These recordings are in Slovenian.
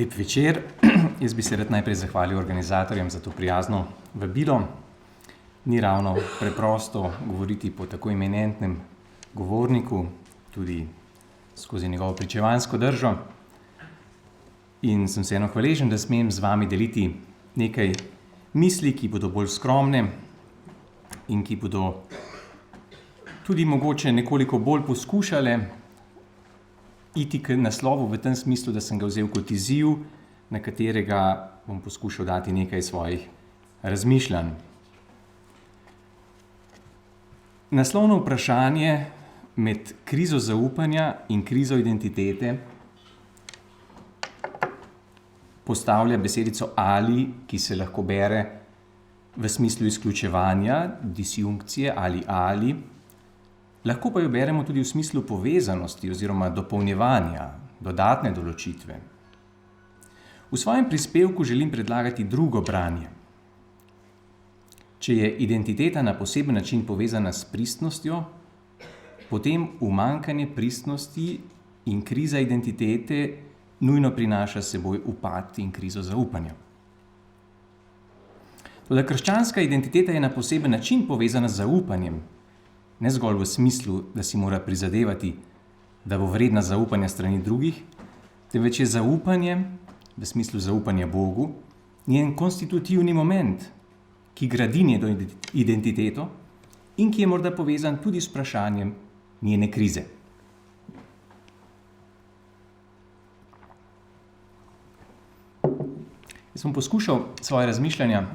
Lep večer. Jaz bi se rad najprej zahvalil organizatorjem za to prijazno vabilo. Ni ravno preprosto govoriti po tako eminentnem govorniku, tudi skozi njegovo pričevansko držo. In sem vseeno hvaležen, da smem z vami deliti nekaj misli, ki bodo bolj skromne in ki bodo tudi mogoče nekoliko bolj poskušale iti k naslovu v tem smislu, da sem ga vzel kot izziv, na katerega bom poskušal dati nekaj svojih razmišljanj. Naslovno vprašanje med krizo zaupanja in krizo identitete postavlja besedico ali, ki se lahko bere v smislu izključevanja, disjunkcije ali, lahko pa jo beremo tudi v smislu povezanosti oziroma dopolnjevanja, dodatne določitve. V svojem prispevku želim predlagati drugo branje. Če je identiteta na poseben način povezana s pristnostjo, potem umanjkanje pristnosti in kriza identitete nujno prinaša s seboj upad in krizo zaupanja. Toda krščanska identiteta je na poseben način povezana z zaupanjem, ne zgolj v smislu, da si mora prizadevati, da bo vredna zaupanja strani drugih, temveč je zaupanje, v smislu zaupanja Bogu, njen konstitutivni moment, ki gradi njeno identiteto in ki je morda povezan tudi s vprašanjem njene krize. Jaz bom poskušal svoje razmišljanja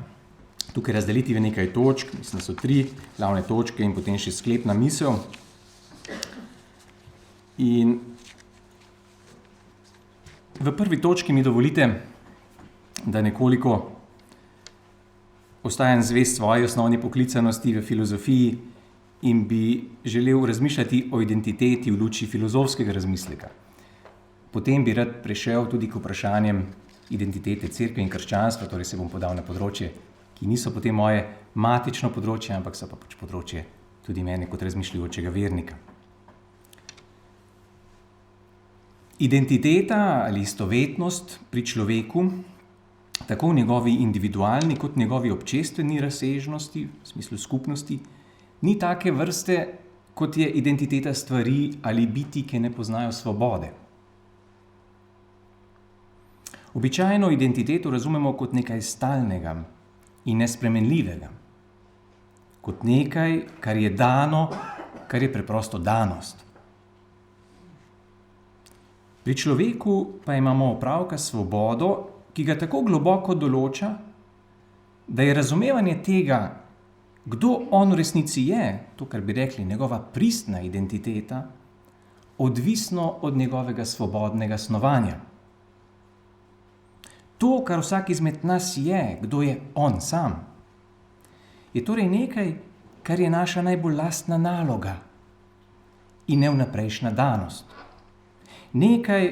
tukaj razdeliti v nekaj točk, mislim, da so 3 glavne točke in potem še sklepna misel. In v prvi točki mi dovolite, da nekoliko ostajam zvest svoji osnovni poklicanosti v filozofiji in bi želel razmišljati o identiteti v luči filozofskega razmisleka. Potem bi rad prešel tudi k vprašanjem identitete cerkve in krščanstva, torej se bom podal na področje, ki niso potem moje matično področje, ampak so pa področje tudi mene kot razmišljujočega vernika. Identiteta ali istovetnost pri človeku, tako v njegovi individualni kot njegovi občestveni razsežnosti, v smislu skupnosti, ni take vrste, kot je identiteta stvari ali bitij, ki ne poznajo svobode. Običajno identiteto razumemo kot nekaj stalnega in nespremenljivega. Kot nekaj, kar je dano, kar je preprosto danost. Pri človeku pa imamo opravka s svobodo, ki ga tako globoko določa, da je razumevanje tega, kdo on v resnici je, to, kar bi rekli njegova pristna identiteta, odvisno od njegovega svobodnega snovanja. To, kar vsak izmed nas je, kdo je on sam, je torej nekaj, kar je naša najbolj lastna naloga in ne vnaprejšnja danost. Nekaj,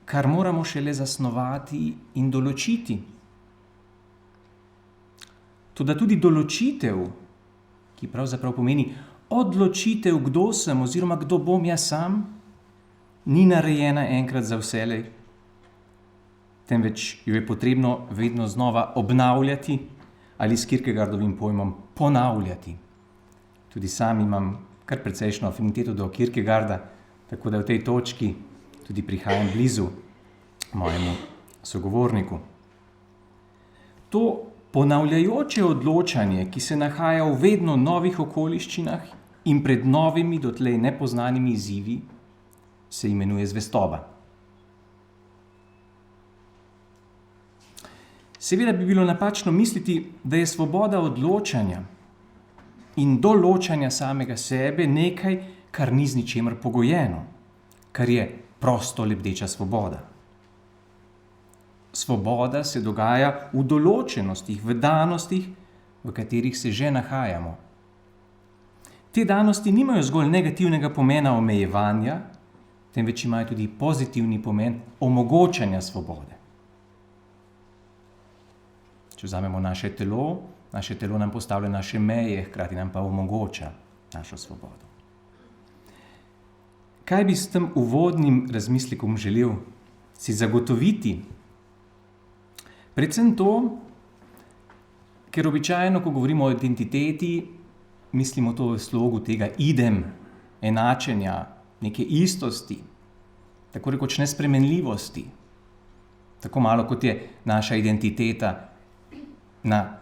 kar moramo šele zasnovati in določiti. Toda tudi določitev, ki pravzaprav pomeni odločitev, kdo sem oziroma kdo bom jaz sam, ni narejena enkrat za vselej, temveč jo je potrebno vedno znova obnavljati ali s Kierkegaardovim pojmom ponavljati. Tudi sam imam kar precejšno afiniteto do Kierkegaarda, tako da v tej točki tudi prihajam blizu mojemu sogovorniku. To ponavljajoče odločanje, ki se nahaja v vedno novih okoliščinah in pred novimi, dotlej nepoznanimi izzivi, se imenuje zvestoba. Seveda bi bilo napačno misliti, da je svoboda odločanja in določanja samega sebe nekaj, kar ni z ničemer pogojeno, kar je prosto lebdeča svoboda. Svoboda se dogaja v določenostih, v danostih, v katerih se že nahajamo. Te danosti nimajo zgolj negativnega pomena omejevanja, temveč imajo tudi pozitivni pomen omogočanja svobode. Če vzamemo naše telo nam postavlja naše meje, hkrati nam pa omogoča našo svobodo. Kaj bi s tem uvodnim razmislekom želel? Si zagotoviti, Predvsem to, ker običajno, ko govorimo o identiteti, mislimo to v slogu tega idem, enačenja, neke istosti, tako rekoč nespremenljivosti. Tako malo kot je naša identiteta na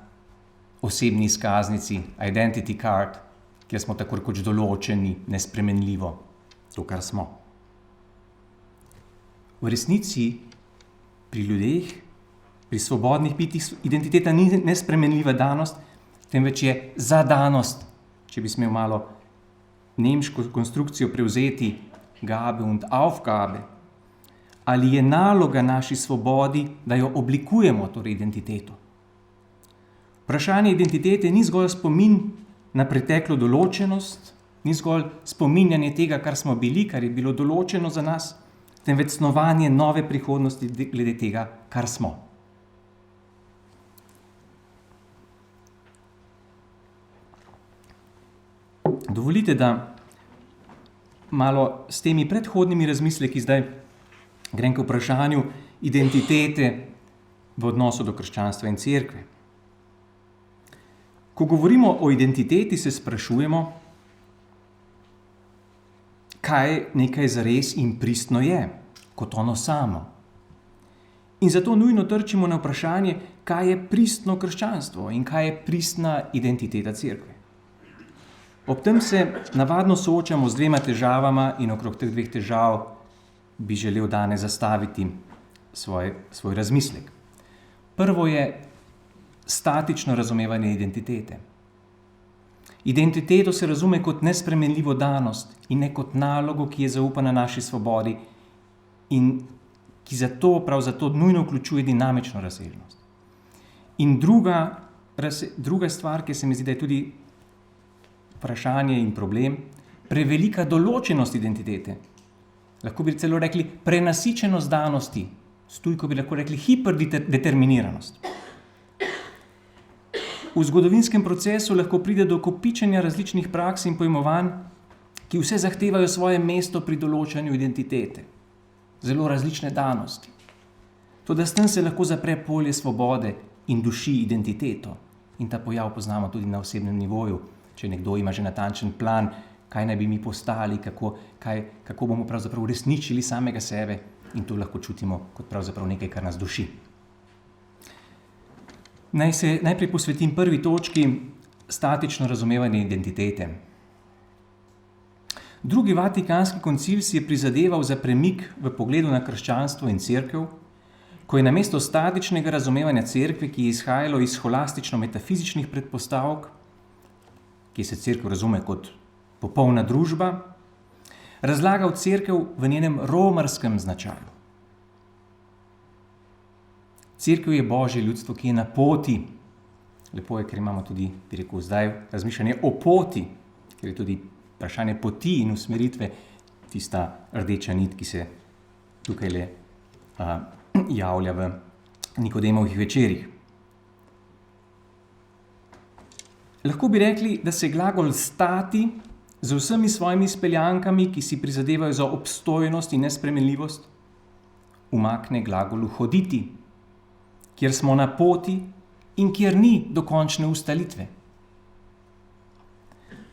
osebni izkaznici, identity card, kjer smo tako rekoč določeni, nespremenljivo, to, kar smo. V resnici pri ljudeh, pri svobodnih bitjih, identiteta ni nespremenljiva danost, temveč je zadanost, če bi smel malo nemško konstrukcijo prevzeti, Gabe und Aufgabe, ali je naloga naši svobodi, da jo oblikujemo, torej identiteto. Vprašanje identitete ni zgolj spomin na preteklo določenost, ni zgolj spominjanje tega, kar smo bili, kar je bilo določeno za nas, temveč snovanje nove prihodnosti glede tega, kar smo. Dovolite, da malo s temi predhodnimi razmisleki zdaj grem k vprašanju identitete v odnosu do krščanstva in cerkve. Ko govorimo o identiteti, se sprašujemo, kaj nekaj zares in pristno je, kot ono samo. In zato nujno trčimo na vprašanje, kaj je pristno krščanstvo in kaj je pristna identiteta cerkve. Ob tem se navadno soočamo z dvema težavama in okrog teh dveh težav bi želel danes zastaviti svoj razmislek. Prvo je statično razumevanje identitete. Identiteto se razume kot nespremenljivo danost in ne kot nalogo, ki je zaupana naši svobodi in ki prav zato nujno vključuje dinamično razsežnost. In druga stvar, ki se mi zdi, da je tudi vprašanje in problem, prevelika določenost identitete. Lahko bi celo rekli prenasičenost danosti, s tujko bi lahko rekli hiperdeterminiranost. V zgodovinskem procesu lahko pride do kopičenja različnih praks in pojmovanj, ki vse zahtevajo svoje mesto pri določanju identitete. Zelo različne danosti. Toda s tem se lahko zapre polje svobode in duši identiteto. In ta pojav poznamo tudi na osebnem nivoju. Če nekdo ima že natančen plan, kaj naj bi mi postali, kako bomo pravzaprav uresničili samega sebe, in to lahko čutimo kot pravzaprav nekaj, kar nas duši. Naj se najprej posvetim prvi točki, statično razumevanje identitete. Drugi Vatikanski koncil si je prizadeval za premik v pogledu na krščanstvo in cerkev, ko je namesto statičnega razumevanja cerkve, ki je izhajalo iz scholastično-metafizičnih predpostavk, ki se cerkev razume kot popolna družba, razlagal cerkev v njenem romarskem značaju. Cerkev je Božje ljudstvo, ki je na poti. Lepo je, ker imamo tudi, bi rekel, zdaj razmišljanje o poti, ker je tudi vprašanje poti in usmeritve tista rdeča nit, ki se tukaj javlja v Nikodemovih večerih. Lahko bi rekli, da se glagol stati z vsemi svojimi speljankami, ki si prizadevajo za obstojnost in nespremenljivost, umakne glagolu hoditi, kjer smo na poti in kjer ni dokončne ustaritve.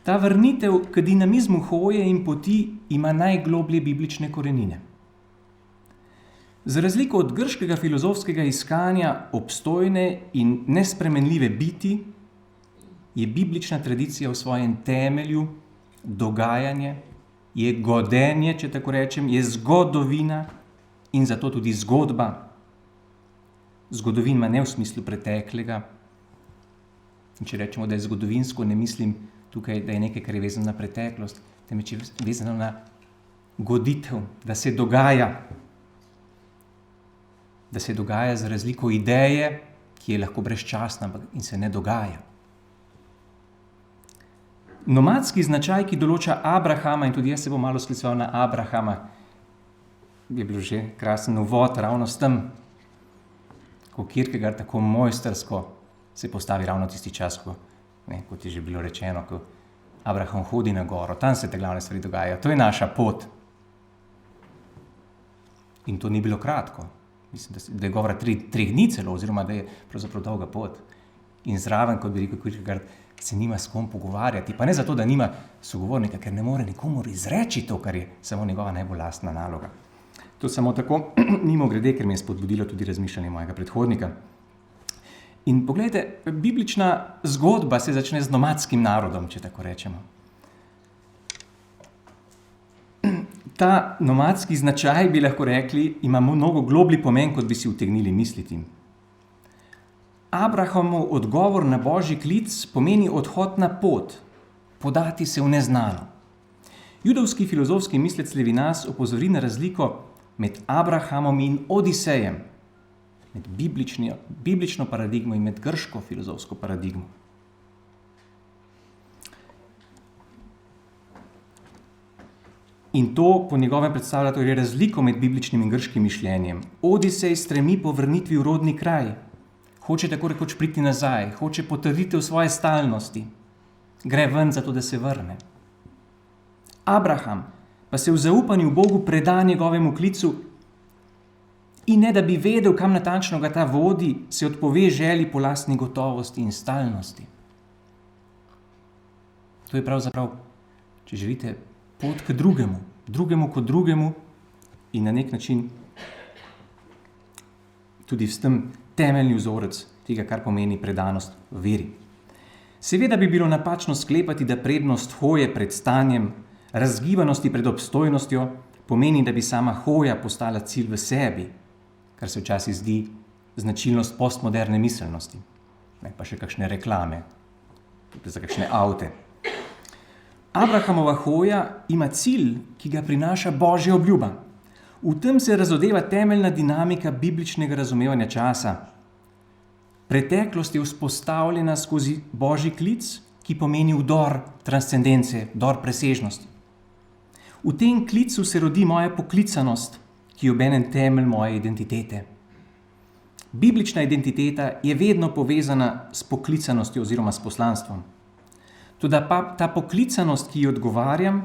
Ta vrnitev k dinamizmu hoje in poti ima najgloblje biblične korenine. Za razliko od grškega filozofskega iskanja obstojne in nespremenljive biti, je biblična tradicija v svojem temelju dogajanje, je godenje, če tako rečem, je zgodovina in zato tudi zgodba. Zgodovina ne v smislu preteklega. In če rečemo, da je zgodovinsko, ne mislim tukaj, da je nekaj, kar je vezano na preteklost, temveč je vezano na goditev, da se dogaja. Da se dogaja za razliko ideje, ki je lahko brezčasna in se ne dogaja. Nomadski značaj, ki določa Abrahama, in tudi jaz se bom malo skliceval na Abrahama, je bil že krasen uvod ravno s tem, ko Kierkegaard tako mojstrsko se postavi ravno tisti čas, kot je že bilo rečeno, ko Abraham hodi na goro, tam se te glavne stvari dogajajo, to je naša pot. In to ni bilo kratko. mislim, da je govora 3 dni celo, oziroma da je pravzaprav dolga pot. In zraven, kot bi rekel Kierkegaard, se nima s kom pogovarjati. Pa ne zato, da nima sogovornika, ker ne more nikomur izreči to, kar je samo njegova najbolj lastna naloga. To samo tako, mimogrede, ker mi je spodbudilo tudi razmišljanje mojega predhodnika. In poglejte, biblična zgodba se začne z nomadskim narodom, če tako rečemo. Ta nomadski značaj, bi lahko rekli, ima mnogo globlji pomen, kot bi si utegnili misliti. Abrahamov odgovor na božji klic pomeni odhod na pot, podati se v neznano. Judovski filozofski mislec Levinas opozori na razliko med Abrahamom in Odisejem, med biblično paradigmo in med grško filozofsko paradigmo. In to po njegovem predstavlja torej razliko med bibličnim in grškim mišljenjem. Odisej stremi po vrnitvi v rodni kraj, hoče tako rekoč priti nazaj, hoče potrditev svoje stalnosti, gre ven zato, da se vrne. Abraham pa se v zaupanju Bogu preda njegovemu klicu in ne da bi vedel, kam natančno ga ta vodi, se odpove želji po lastni gotovosti in stalnosti. To je pravzaprav, če želite, pot k drugemu kot drugemu in na nek način tudi s tem temeljni vzorec tega, kar pomeni predanost v veri. Seveda bi bilo napačno sklepati, da prednost hoje pred stanjem, razgibanosti pred obstojnostjo pomeni, da bi sama hoja postala cilj v sebi, kar se včasih zdi značilnost postmoderne miselnosti. Pa še kakšne reklame, tudi za kakšne avte. Abrahamova hoja ima cilj, ki ga prinaša Božja obljuba. V tem se razodeva temeljna dinamika bibličnega razumevanja časa. Preteklost je vzpostavljena skozi Božji klic, ki pomeni vdor transcendence, vdor presežnosti. V tem klicu se rodi moja poklicanost, ki je obenem temelj moje identitete. Biblična identiteta je vedno povezana s poklicanostjo oziroma s poslanstvom. Toda pa ta poklicanost, ki ji odgovarjam,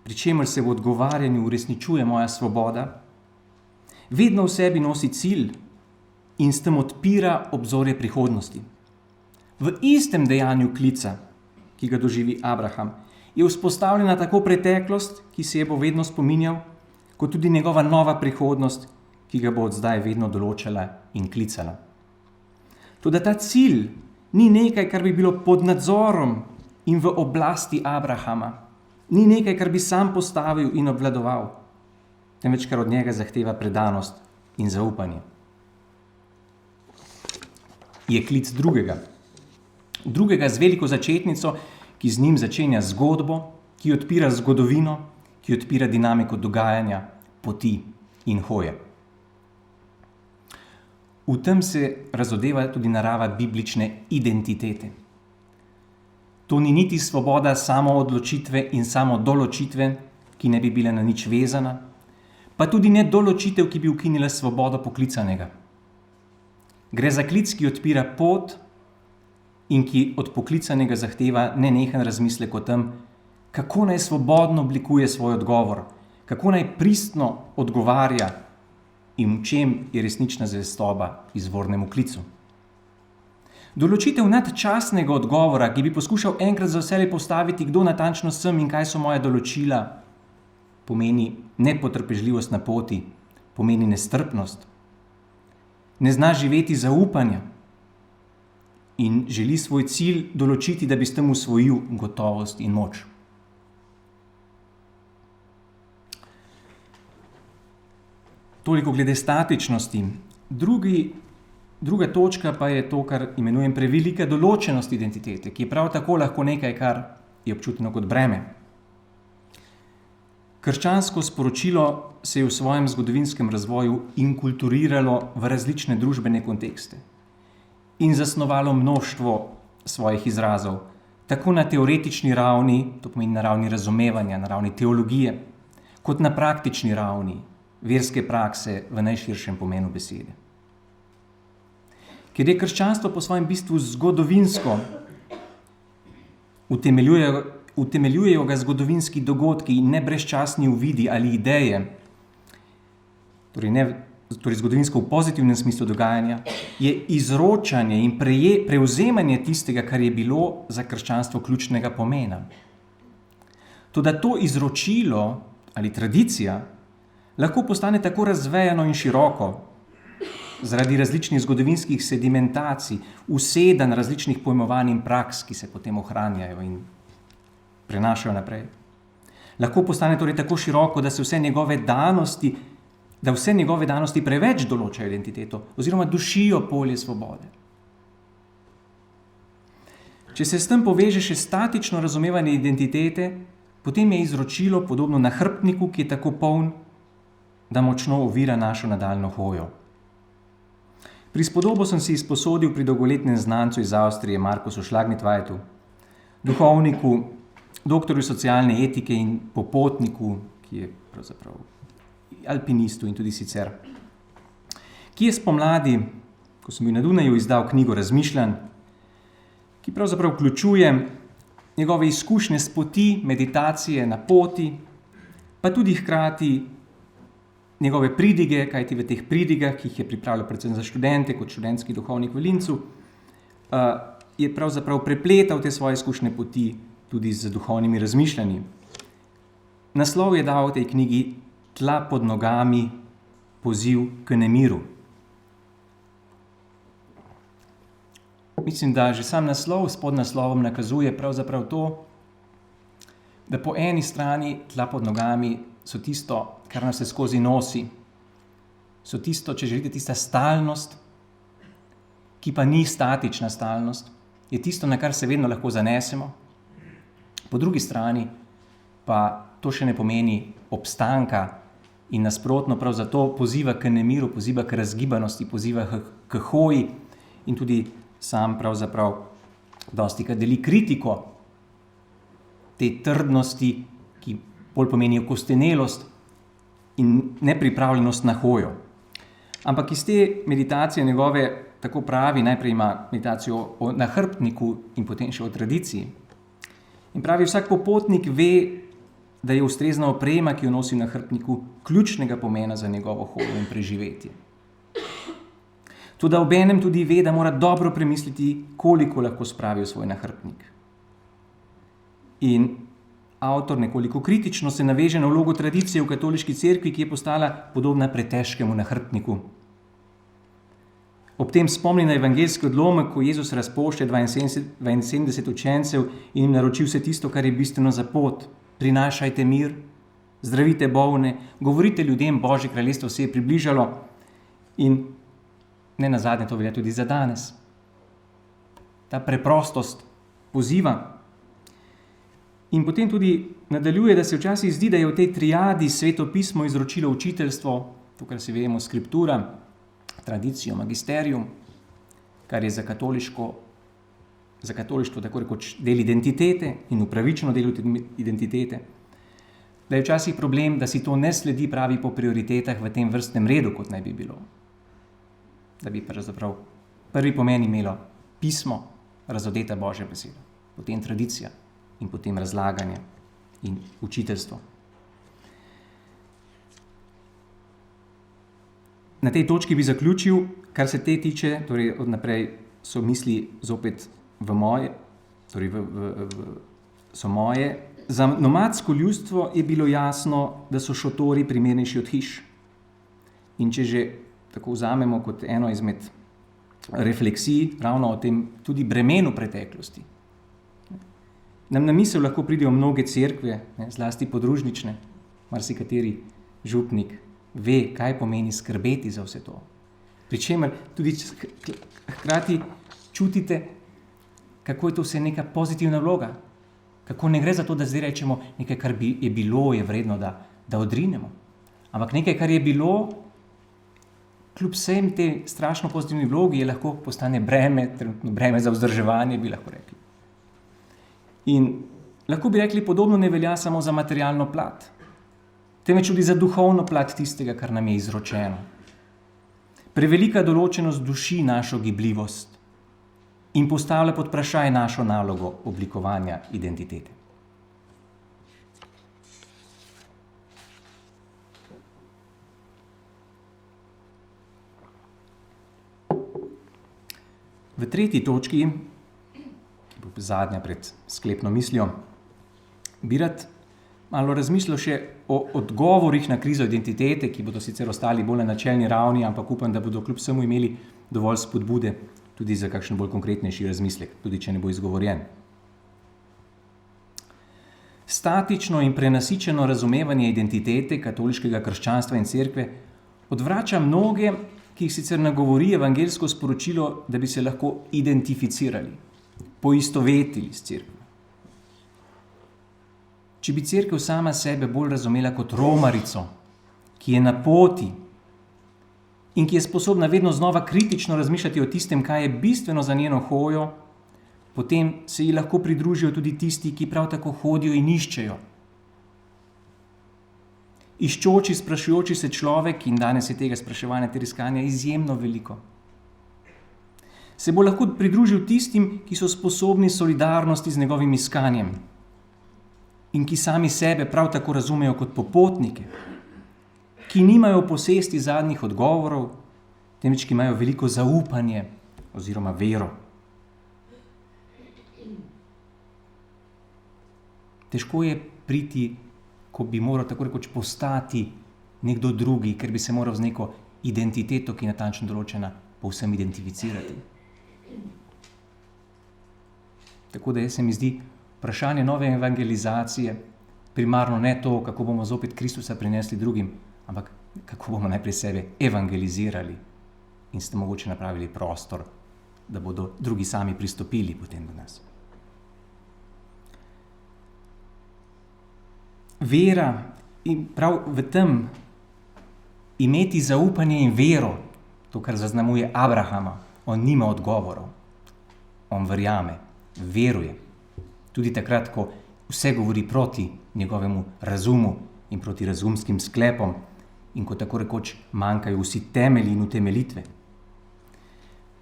pri čemer se v odgovarjanju uresničuje moja svoboda, vedno v sebi nosi cilj in s tem odpira obzorje prihodnosti. V istem dejanju klica, ki ga doživi Abraham, je vzpostavljena tako preteklost, ki se je bo vedno spominjal, kot tudi njegova nova prihodnost, ki ga bo od zdaj vedno določala in klicala. Toda ta cilj ni nekaj, kar bi bilo pod nadzorom in v oblasti Abrahama, ni nekaj, kar bi sam postavil in obvladoval, temveč kar od njega zahteva predanost in zaupanje. Je klic drugega z veliko začetnico, ki z njim začenja zgodbo, ki odpira zgodovino, ki odpira dinamiko dogajanja, poti in hoje. V tem se razodeva tudi narava biblične identitete. To ni niti svoboda samoodločitve in samodoločitve, ki ne bi bila na nič vezana, pa tudi ne določitev, ki bi ukinila svobodo poklicanega. Gre za klic, ki odpira pot in ki od poklicanega zahteva nenehen razmislek o tem, kako naj svobodno oblikuje svoj odgovor, kako naj pristno odgovarja in v čem je resnična zvestoba izvornemu klicu. Določitev nadčasnega odgovora, ki bi poskušal enkrat za vselej postaviti, kdo natančno sem in kaj so moja določila, pomeni nepotrpežljivost na poti, pomeni nestrpnost. Ne zna živeti zaupanja in želi svoj cilj določiti, da bi s tem usvojil gotovost in moč. Toliko glede statičnosti. Druga točka pa je to, kar imenujem prevelika določenost identitete, ki je prav tako lahko nekaj, kar je občutno kot breme. Krščansko sporočilo se je v svojem zgodovinskem razvoju inkulturiralo v različne družbene kontekste in zasnovalo mnoštvo svojih izrazov, tako na teoretični ravni, to pomeni na ravni razumevanja, na ravni teologije, kot na praktični ravni, verske prakse v najširšem pomenu besede. Ker je krščanstvo po svojem bistvu zgodovinsko, utemeljujejo ga zgodovinski dogodki in ne brezčasni uvidi ali ideje, torej ne torej zgodovinsko v pozitivnem smislu dogajanja, je izročanje in prevzemanje tistega, kar je bilo za krščanstvo ključnega pomena. Toda to izročilo ali tradicija lahko postane tako razvejano in široko zaradi različnih zgodovinskih sedimentacij, usedanj različnih pojmovanj in praks, ki se potem ohranjajo in prenašajo naprej. Lahko postane torej tako široko, da vse njegove danosti preveč določajo identiteto oziroma dušijo polje svobode. Če se s tem poveže še statično razumevanje identitete, potem je izročilo podobno nahrbtniku, ki je tako poln, da močno ovira našo nadaljnjo hojo. Prispodobo sem si izposodil pri dolgoletnem znancu iz Avstrije Markusu Schlagnitweitu, duhovniku, doktorju socialne etike in popotniku, ki je pravzaprav alpinistu in tudi sicer, ki je spomladi, ko sem bil na Dunaju, izdal knjigo razmišljanj, ki pravzaprav vključuje njegove izkušnje s poti, meditacije na poti, pa tudi hkrati njegove pridige, kajti v teh pridigah, ki jih je pripravljal predvsem za študente, kot študentski duhovnik v Linzu, je pravzaprav prepletal te svoje izkušnje poti tudi z duhovnimi razmišljanji. Naslov je dal v tej knjigi Tla pod nogami, poziv k nemiru. Mislim, da že sam naslov s podnaslovom nakazuje pravzaprav to, da po eni strani tla pod nogami so tisto, kar nas se skozi nosi, so tisto, če želite, tista stalnost, ki pa ni statična stalnost, je tisto, na kar se vedno lahko zanesemo. Po drugi strani pa to še ne pomeni obstanka in nasprotno prav zato poziva k nemiru, poziva k razgibanosti, poziva k hoji in tudi sam pravzaprav dostikrat deli kritiko te trdnosti, ki bolj pomeni okostenelost in nepripravljenost na hojo. Ampak iz te meditacije njegove tako pravi, najprej ima meditacijo o nahrbtniku in potem še o tradiciji. In pravi, vsak popotnik ve, da je ustrezna oprema, ki jo nosi v nahrbtniku, ključnega pomena za njegovo hojo in preživetje. Toda obenem tudi ve, da mora dobro premisliti, koliko lahko spravi v svoj nahrbtnik. In avtor nekoliko kritično se naveže na vlogo tradicije v katoliški cerkvi, ki je postala podobna pretežkemu nahrbtniku. Ob tem spomni na evangeljski odlomek, ko Jezus razpošlje 72 učencev in jim naroči vse tisto, kar je bistveno za pot. Prinašajte mir, zdravite bolne, govorite ljudem, Božje kraljestvo se je približalo in ne nazadnje to velja tudi za danes. Ta preprostost poziva. In potem tudi nadaljuje, da se včasih zdi, da je v tej triadi Sveto pismo izročilo učiteljstvo, to, kar se vemo, skriptura, tradicijo, magisterium, kar je za katolištvo tako rekoč del identitete in upravičeno del identitete, da je včasih problem, da si to ne sledi pravi po prioritetah v tem vrstnem redu, kot naj bi bilo. Da bi pravzaprav prvi pomen imelo pismo, razodeta Božja beseda, potem tradicija in potem razlaganje in učiteljstvo. Na tej točki bi zaključil, kar se te tiče, torej od naprej so misli zopet v moje, torej so moje. Za nomadsko ljudstvo je bilo jasno, da so šotori primernejši od hiš. In če že tako vzamemo kot eno izmed refleksij, ravno o tem tudi bremenu preteklosti. Nam na misel lahko pridejo mnoge cerkve, zlasti podružnične, marsikateri župnik ve, kaj pomeni skrbeti za vse to. Pričemer tudi hkrati čutite, kako je to vse neka pozitivna vloga. Kako ne gre za to, da zdaj rečemo nekaj, kar je bilo, je vredno, da odrinemo. Ampak nekaj, kar je bilo, kljub vsem te strašno pozitivni vlogi, je lahko postane breme, trenutno breme za vzdrževanje, bi lahko rekli. In lahko bi rekli, podobno ne velja samo za materialno plat, temveč tudi za duhovno plat tistega, kar nam je izročeno. Prevelika določenost duši našo gibljivost in postavlja pod vprašaj našo nalogo oblikovanja identitete. V 3. točki, ki bo zadnja pred sklepno mislijo, bi rad malo razmislil še o odgovorih na krizo identitete, ki bodo sicer ostali bolj na načelni ravni, ampak upam, da bodo kljub vsemu imeli dovolj spodbude tudi za kakšen bolj konkretnejši razmislek, tudi če ne bo izgovorjen. Statično in prenasičeno razumevanje identitete katoliškega krščanstva in cerkve odvrača mnoge, ki jih sicer nagovori evangeljsko sporočilo, da bi se lahko identificirali, poistovetili s cerkvijo. Če bi cerkev sama sebe bolj razumela kot romarico, ki je na poti in ki je sposobna vedno znova kritično razmišljati o tistem, kaj je bistveno za njeno hojo, potem se ji lahko pridružijo tudi tisti, ki prav tako hodijo in iščejo. Iščoči, sprašujoči se človek, in danes je tega spraševanja ter iskanja izjemno veliko, se bo lahko pridružil tistim, ki so sposobni solidarnosti z njegovim iskanjem in ki sami sebe prav tako razumejo kot popotnike, ki nimajo v posesti zadnjih odgovorov, temveč ki imajo veliko zaupanje oziroma vero. Težko je priti, ko bi moral tako rekoč postati nekdo drugi, ker bi se moral z neko identiteto, ki je natančno določena, povsem identificirati. Tako da se mi zdi vprašanje nove evangelizacije primarno ne to, kako bomo zopet Kristusa prinesli drugim, ampak kako bomo najprej sebe evangelizirali in s tem mogoče napravili prostor, da bodo drugi sami pristopili potem do nas. Vera in prav v tem imeti zaupanje in vero, to, kar zaznamuje Abrahama, on nima odgovorov, on verjame, veruje. Tudi takrat, ko vse govori proti njegovemu razumu in proti razumskim sklepom in ko tako rekoč manjkajo vsi temelji in utemeljitve.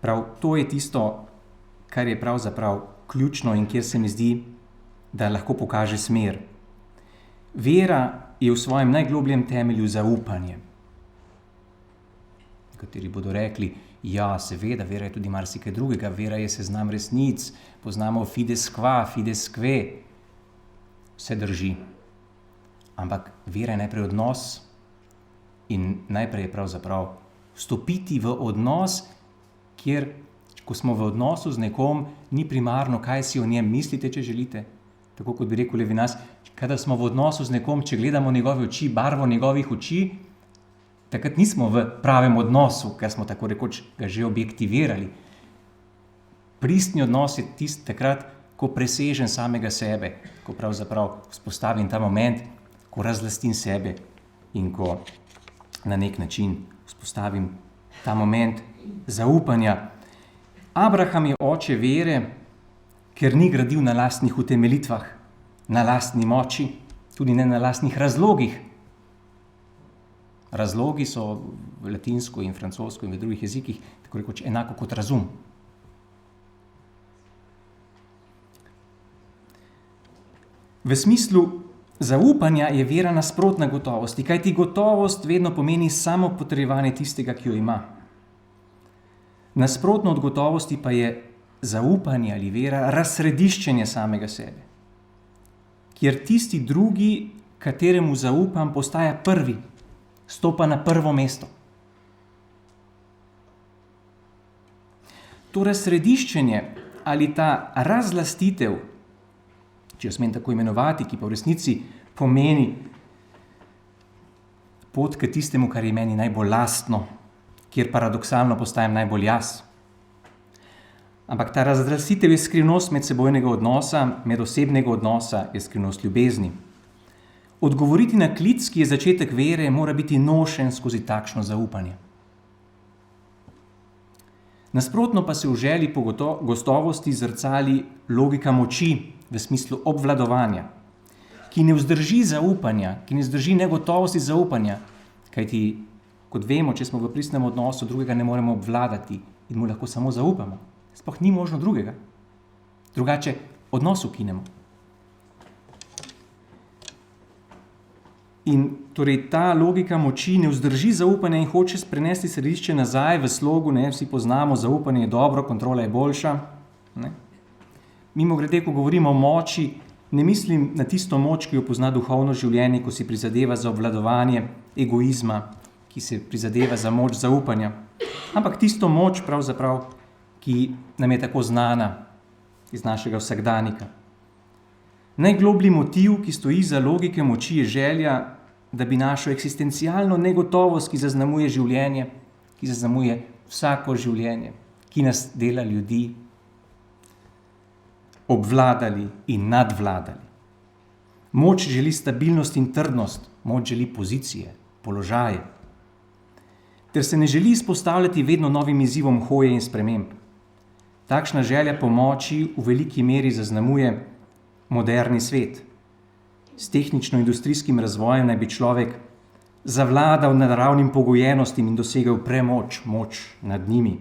Prav to je tisto, kar je pravzaprav ključno in kjer se mi zdi, da lahko pokaže smer. Vera je v svojem najglobljem temelju zaupanje. Nekateri bodo rekli, ja, seveda, vera je tudi marsikaj drugega, vera je seznam resnic, poznamo fides qua, fides que, vse drži. Ampak vera je najprej odnos in najprej je pravzaprav vstopiti v odnos, kjer, ko smo v odnosu z nekom, ni primarno, kaj si o njem mislite, če želite. Tako kot bi rekel Levinas, kadar smo v odnosu z nekom, če gledamo njegove oči, barvo njegovih oči, takrat nismo v pravem odnosu, ker smo tako rekoč ga že objektivirali. Pristni odnos je tisti takrat, ko presežem samega sebe, ko pravzaprav vzpostavim ta moment, ko razlastim sebe in ko na nek način vzpostavim ta moment zaupanja. Abraham je oče vere, ker ni gradil na lastnih utemeljitvah, na lastni moči, tudi ne na lastnih razlogih. Razlogi so v latinsko in francosko in v drugih jezikih tako rekoč enako kot razum. V smislu zaupanja je vera nasprotna gotovosti, kajti gotovost vedno pomeni samo potrjevanje tistega, ki jo ima. Nasprotno od gotovosti pa je zaupanje ali vera razsrediščenje samega sebe, kjer tisti drugi, kateremu zaupam, postaja prvi, stopa na prvo mesto. To razsrediščenje ali ta razlastitev, če jo smem tako imenovati, ki pa v resnici pomeni pot k tistemu, kar je meni najbolj lastno, kjer paradoksalno postajam najbolj jaz. Ampak ta razlastitev je skrivnost medsebojnega odnosa, medosebnega odnosa, je skrivnost ljubezni. Odgovoriti na klic, ki je začetek vere, mora biti nošen skozi takšno zaupanje. Nasprotno pa se v želji po gotovosti zrcali logika moči v smislu obvladovanja, ki ne vzdrži zaupanja, ki ne vzdrži negotovosti zaupanja, kajti, kot vemo, če smo v pristnem odnosu, drugega ne moremo obvladati in mu lahko samo zaupamo. Sploh ni možno drugega. Drugače odnos ukinemo. In torej ta logika moči ne vzdrži zaupanja in hoče prenesti središče nazaj v slogu, ne, vsi poznamo, zaupanje je dobro, kontrola je boljša. Ne. Mimogrede, ko govorimo o moči, ne mislim na tisto moč, ki jo pozna duhovno življenje, ko si prizadeva za obvladovanje egoizma, ki se prizadeva za moč zaupanja, ampak tisto moč pravzaprav, ki nam je tako znana iz našega vsakdanika. Najgloblji motiv, ki stoji za logike moči, je želja, da bi našo eksistencialno negotovost, ki zaznamuje življenje, ki zaznamuje vsako življenje, ki nas dela ljudi, obvladali in nadvladali. Moč želi stabilnost in trdnost, moč želi pozicije, položaje, ter se ne želi izpostavljati vedno novim izzivom hoje in sprememb. Takšna želja po moči v veliki meri zaznamuje moderni svet. S tehnično-industrijskim razvojem naj bi človek zavladal nad naravnim pogojenostim in dosegel premoč, moč nad njimi.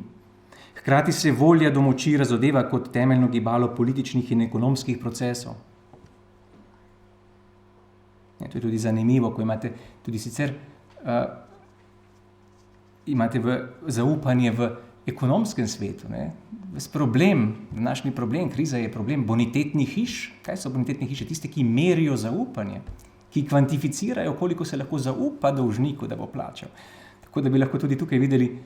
Hkrati se volja do moči razodeva kot temeljno gibalo političnih in ekonomskih procesov. To je tudi zanimivo, ko imate tudi sicer imate zaupanje v ekonomskem svetu. Ne? Današnji problem, kriza je problem bonitetnih hiš. Kaj so bonitetne hiše? Tiste, ki merijo zaupanje, ki kvantificirajo, koliko se lahko zaupa dolžniku, da bo plačal. Tako da bi lahko tudi tukaj videli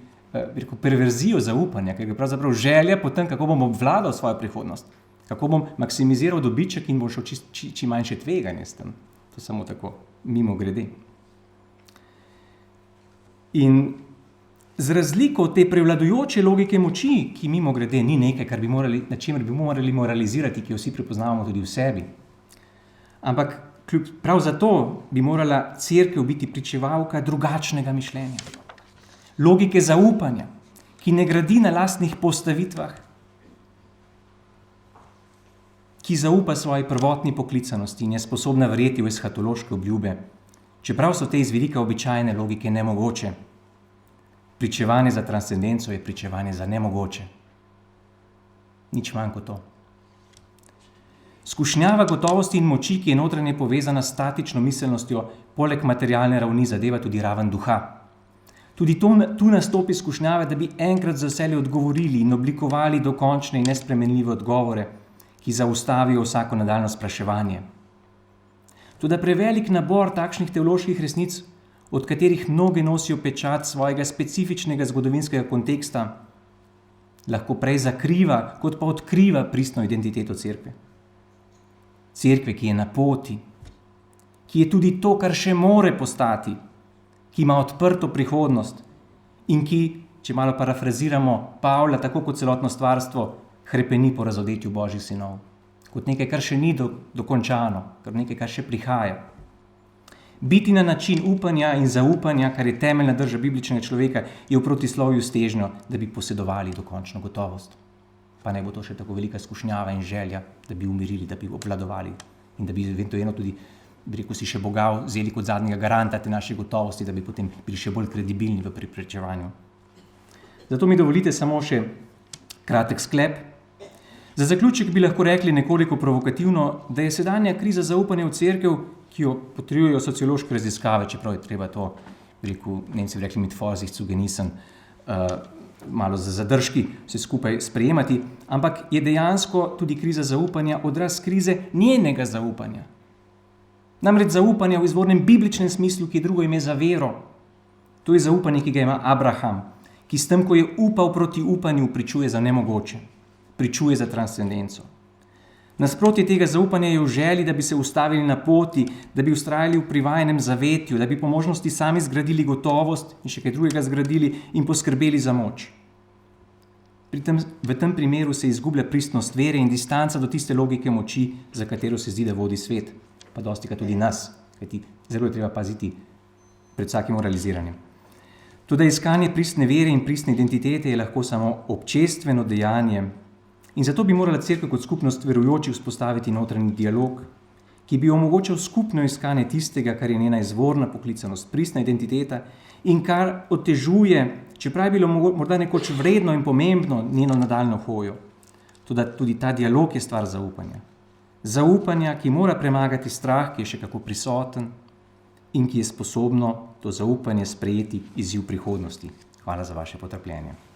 perverzijo zaupanja, ker je pravzaprav želja po tem, kako bom obvladal svojo prihodnost, kako bom maksimiziral dobiček in bom šel čim manjše tveganje s tem. To samo tako, mimo grede. In z razliko od te prevladujoče logike moči, ki mimo grede ni nekaj, na čemer bi morali moralizirati, ki jo vsi prepoznavamo tudi v sebi. Ampak prav zato bi morala cerkev biti pričevalka drugačnega mišljenja. Logike zaupanja, ki ne gradi na lastnih postavitvah, ki zaupa svoji prvotni poklicanosti in je sposobna verjeti v eshatološke obljube, čeprav so te iz vidika običajne logike nemogoče. Pričevanje za transcendenco je pričevanje za nemogoče. Nič manj kot to. Skušnjava gotovosti in moči, ki je notranje povezana s statično miselnostjo, poleg materialne ravni zadeva tudi raven duha. Tudi tu nastopi skušnjava, da bi enkrat za vselej odgovorili in oblikovali dokončne in nespremenljive odgovore, ki zaustavijo vsako nadaljnjo spraševanje. Toda prevelik nabor takšnih teoloških resnic, od katerih mnoge nosijo pečat svojega specifičnega zgodovinskega konteksta, lahko prej zakriva, kot pa odkriva pristno identiteto cerkve. Cerkve, ki je na poti, ki je tudi to, kar še more postati, ki ima odprto prihodnost in ki, če malo parafraziramo Pavla, tako kot celotno stvarstvo, hrepeni po razodetju Božjih sinov. Kot nekaj, kar še ni dokončano, kot nekaj, kar še prihaja. Biti na način upanja in zaupanja, kar je temeljna drža bibličnega človeka, je v protislovju s težnjo, da bi posedovali dokončno gotovost. Pa naj bo to še tako velika skušnjava in želja, da bi umirili, da bi obvladovali in da bi eventualno tudi, bi rekel, si še Boga vzeli kot zadnjega garanta te naše gotovosti, da bi potem bili še bolj kredibilni v prepričevanju. Zato mi dovolite samo še kratek sklep. Za zaključek bi lahko rekli nekoliko provokativno, da je sedanja kriza zaupanja v cerkev, ki jo potrjujejo sociološke raziskave, čeprav je treba to, Nemci bi rekli mit Vorsicht zu genießen, malo za zadržki vse skupaj sprejemati, ampak je dejansko tudi kriza zaupanja odraz krize njenega zaupanja. Namreč zaupanja v izvornem bibličnem smislu, ki je drugo ime za vero. To je zaupanje, ki ga ima Abraham, ki s tem, ko je upal proti upanju, pričuje za nemogoče, pričuje za transcendenco. Nasprotje tega zaupanja je v želji, da bi se ustavili na poti, da bi vztrajali v privajenem zavetju, da bi po možnosti sami zgradili gotovost in še kaj drugega zgradili in poskrbeli za moč. V tem primeru se izgublja pristnost vere in distanca do tiste logike moči, za katero se zdi, da vodi svet, pa dostikrat tudi nas, kajti zelo je treba paziti pred vsakim moraliziranjem. Toda iskanje pristne vere in pristne identitete je lahko samo občestveno dejanje, in zato bi morala cerkev kot skupnost verujočih vzpostaviti notranji dialog, ki bi omogočal skupno iskanje tistega, kar je njena izvorna poklicanost, pristna identiteta in kar otežuje, čeprav je bilo morda nekoč vredno in pomembno njeno nadaljnjo hojo. Toda tudi ta dialog je stvar zaupanja. Zaupanja, ki mora premagati strah, ki je še kako prisoten, in ki je sposobno to zaupanje sprejeti izziv prihodnosti. Hvala za vaše potrpljenje.